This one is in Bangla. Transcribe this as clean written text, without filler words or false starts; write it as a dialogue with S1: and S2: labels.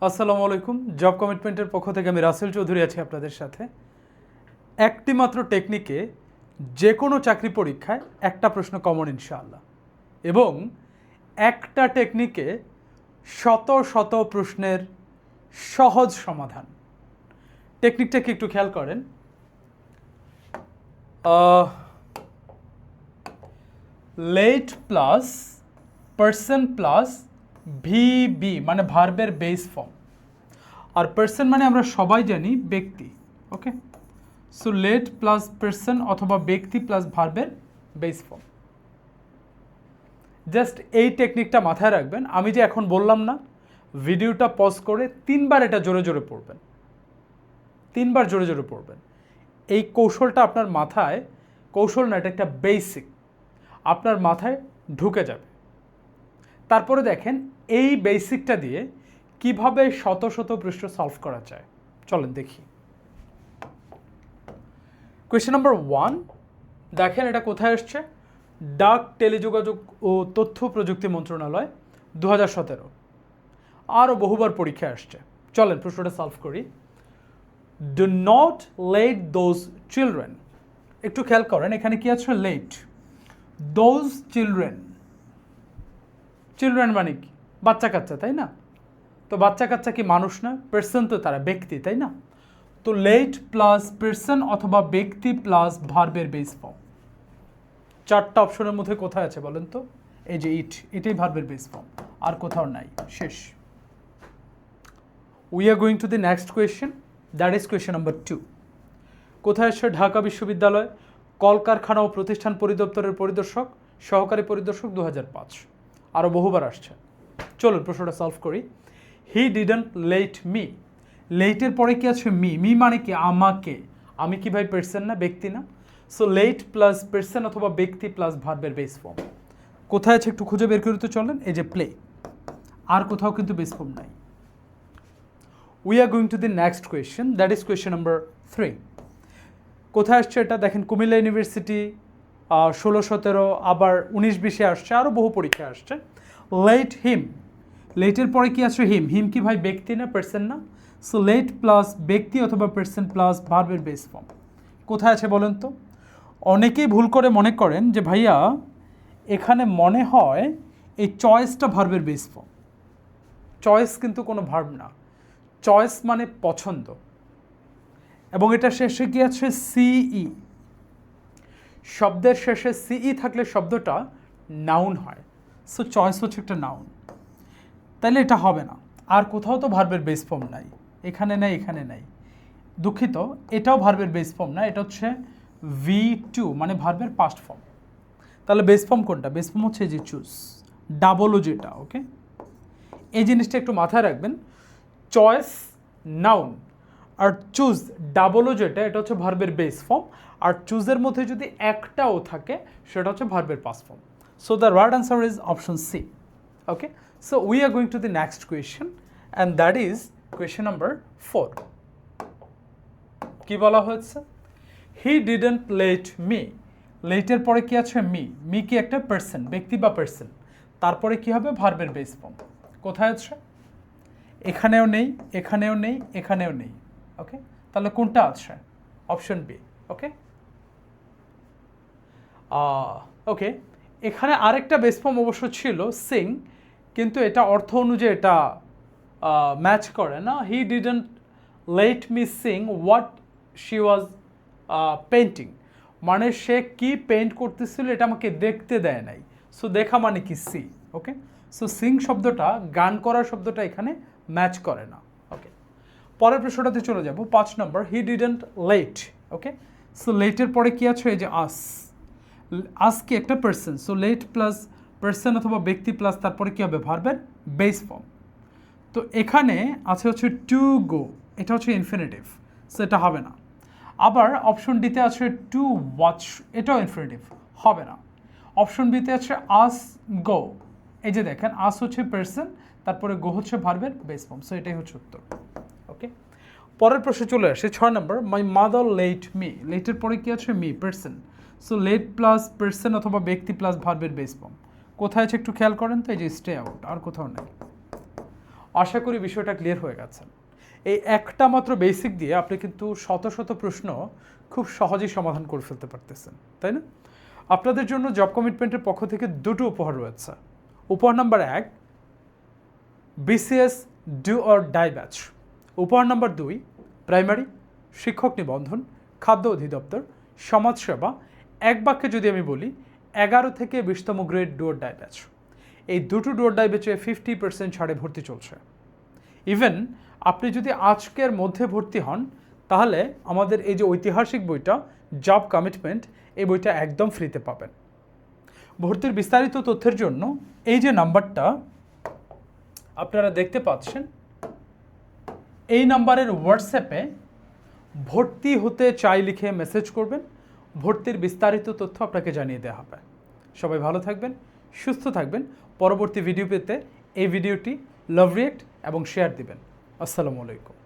S1: আসসালামু আলাইকুম। জব কমিটমেন্টের পক্ষ থেকে আমি রাসেল চৌধুরী আছি আপনাদের সাথে। একটি মাত্র টেকনিকে যে কোনো চাকরি পরীক্ষায় একটা প্রশ্ন কমন ইনশাআল্লাহ, এবং একটা টেকনিকে শত শত প্রশ্নের সহজ সমাধান। টেকনিকটাকে একটু খেয়াল করেন। Late plus person plus VB মানে ভার্বের বেস ফর্ম, আর পার্সন মানে আমরা সবাই জানি ব্যক্তি। ওকে, সো লেট প্লাস পার্সন অথবা ব্যক্তি প্লাস ভার্বের বেস ফর্ম। জাস্ট এই টেকনিকটা মাথায় রাখবেন। আমি যে এখন বললাম না, ভিডিওটা পজ করে 3বার এটা জোরে জোরে পড়বেন, 3বার জোরে জোরে পড়বেন। এই কৌশলটা আপনার মাথায়, কৌশল না, এটা একটা বেসিক, আপনার মাথায় ঢুকে যাবে। তারপরে দেখেন এই বেসিকটা দিয়ে কিভাবে শত শত পৃষ্ঠ সলভ করা যায়। চলেন দেখি। কোয়েশ্চেন নাম্বার 1 দেখেন, এটা কোথায় আসছে? ডাক, টেলিযোগাযোগ ও তথ্য প্রযুক্তি মন্ত্রণালয়, 2017। আরও বহুবার পরীক্ষায় আসছে। চলেন প্রশ্নটা সলভ করি। Do not late those children. একটু খেয়াল করেন, এখানে কি আছে? লেট। দোজ চিলড্রেন, চিলড্রেন মানে কি? বাচ্চা কাচ্চা, তাই না? তো বাচ্চা কাচ্চা কি মানুষ না? পার্সন তো তারা, ব্যক্তি, তাই না? তো লেট প্লাস পার্সন অথবা ব্যক্তি প্লাস ভার্বের বেস ফর্ম। 4টা অপশনের মধ্যে কোথায় আছে বলেন তো? এই যে এটাই ভার্বের বেস ফর্ম, আর কোথাও নাই। শেষ। We are going to the next question, that is question number 2। কোথায় আসছে? ঢাকা বিশ্ববিদ্যালয় কলকারখানা ও প্রতিষ্ঠান পরিদপ্তরের পরিদর্শক, সহকারী পরিদর্শক, 2005। আরও বহুবার আসছে। চলুন প্রশ্নটা সলভ করি। He didn't let me. লেটের পরে কি আছে? মি। মি মানে কি? আমাকে। আমি কি ভাই পার্সন না, ব্যক্তি না? সো লেট প্লাস পার্সন অথবা ব্যক্তি প্লাস ভার্বের বেস ফর্ম। কোথায় আছে একটু খুঁজে বের করতে চলেন। এই যে প্লে, আর কোথাও কিন্তু বেস ফর্ম নাই। We are going to the next question, that is question number 3। কোথায় আসছে এটা? দেখেন কুমিল্লা ইউনিভার্সিটি, 16-17, আবার 19-20-এ আসছে, আরও বহু পরীক্ষায় আসছে। Let him. লেটের পরে কি আছে? হিম। হিম কি ভাই ব্যক্তি না, পার্সন না? সো লেট প্লাস ব্যক্তি অথবা পার্সন প্লাস ভার্বের বেস ফর্ম। কোথায় আছে বলেন তো? অনেকেই ভুল করে মনে করেন যে ভাইয়া এখানে মনে হয় এই চয়েসটা ভার্বের বেস ফর্ম। চয়েস কিন্তু কোনো ভার্ব না। চয়েস মানে পছন্দ, এবং এটা শেষে কি আছে? সিই। শব্দের শেষে সিই থাকলে শব্দটা নাউন হয়। সো চয়েস হচ্ছে একটা নাউন, তাইলে এটা হবে না। আর কোথাও তো ভার্বের বেস ফর্ম নাই, এখানে নাই, এখানে নাই। দুঃখিত, এটাও ভার্বের বেস ফর্ম না, এটা হচ্ছে V2 মানে ভার্বের পাস্ট ফর্ম। তাহলে বেস ফর্ম কোনটা? বেস ফর্ম হচ্ছে যে চুজ, ডাবলও যেটা। ওকে, এই জিনিসটা একটু মাথায় রাখবেন। চয়েস নাউন, আর চুজ ডাবলও যেটা, এটা হচ্ছে ভার্বের বেস ফর্ম। আর চুজের মধ্যে যদি একটাও থাকে সেটা হচ্ছে ভার্বের past form. So the right answer is option C. Okay, so we are going to the next question, and that is question number 4। কি বলা হয়েছে? He didn't let me. লেটের পরে কি আছে? মি। মি কি একটা পার্সন, ব্যক্তি বা পার্সন? তারপরে কি হবে? ভার্বের বেস ফর্ম। কোথায় আছে? এখানেও নেই, এখানেও নেই, এখানেও নেই। ওকে, তাহলে কোনটা আছে? Option B. ওকে, ওকে, এখানে আরেকটা বেস ফর্ম অবশ্য ছিল, সিং, কিন্তু এটা অর্থ অনুযায়ী এটা ম্যাচ করে না। হি didn't let me Singh what she was painting, মানে সে কি পেইন্ট করতেছিল এটা আমাকে দেখতে দেয় নাই। সো দেখা মানে কি? সি। ওকে, সো সিং শব্দটা, গান করা শব্দটা এখানে ম্যাচ করে না। ওকে, পরের প্রশ্নটাতে চলে যাব, 5 নম্বর। He didn't let. Okay, so লেটের পরে কি আছে? এই যে আস। আস কি একটা person, so let plus person অথবা ব্যক্তি প্লাস তারপরে কি হবে? ভার্বের বেস ফর্ম। তো এখানে আছে হচ্ছে টু গো, এটা হচ্ছে ইনফিনিটিভ, সো এটা হবে না। আবার অপশন ডিতে আছে টু ওয়াচ, এটাও ইনফিনিটিভ, হবে না। অপশন বিতে আছে আস গো। এই যে দেখেন, আস হচ্ছে পার্সন, তারপরে গো হচ্ছে ভার্বের বেস ফর্ম, সো এটাই হচ্ছে উত্তর। ওকে, পরের প্রশ্নে চলে আসে 6 নম্বর। My mother let me. লেটের পরে কি আছে? Me, person. So let plus person অথবা ব্যক্তি প্লাস ভার্বের বেস ফর্ম। কোথায় আছে একটু খেয়াল করেন তো? এই যে স্টে আউট, আর কোথাও নেই। আশা করি বিষয়টা ক্লিয়ার হয়ে গেছে। এই একটা মাত্র বেসিক দিয়ে আপনি কিন্তু শত শত প্রশ্ন খুব সহজেই সমাধান করে ফেলতে পারতেছেন, তাই না? আপনাদের জন্য জব কমিটমেন্টের পক্ষ থেকে দুটো উপহার রয়েছে। উপহার number 1, BCS do or die batch. উপহার নাম্বার 2, প্রাইমারি শিক্ষক নিবন্ধন, খাদ্য অধিদপ্তর, সমাজসেবা, এক বাক্যে যদি আমি বলি 11 থেকে 20তম grade do or die batch. এই দুটো ডু অর ডাই ব্যাচে 50% ছাড়ে ভর্তি চলছে। ইভেন আপনি যদি আজকের মধ্যে ভর্তি হন তাহলে আমাদের এই যে ঐতিহাসিক বইটা জব কমিটমেন্ট, এই বইটা একদম ফ্রিতে পাবেন। ভর্তির বিস্তারিত তথ্যের জন্য এই যে নাম্বারটা আপনারা দেখতে পাচ্ছেন, এই নাম্বারের হোয়াটসঅ্যাপে ভর্তি হতে চাই লিখে মেসেজ করবেন। ভর্তির বিস্তারিত তথ্য আপনাকে জানিয়ে দেওয়া হবে। সবাই ভালো থাকবেন, সুস্থ থাকবেন। পরবর্তী ভিডিও পেতে এই ভিডিওটি লাভ রিয়েক্ট এবং শেয়ার দিবেন। আসসালামু আলাইকুম।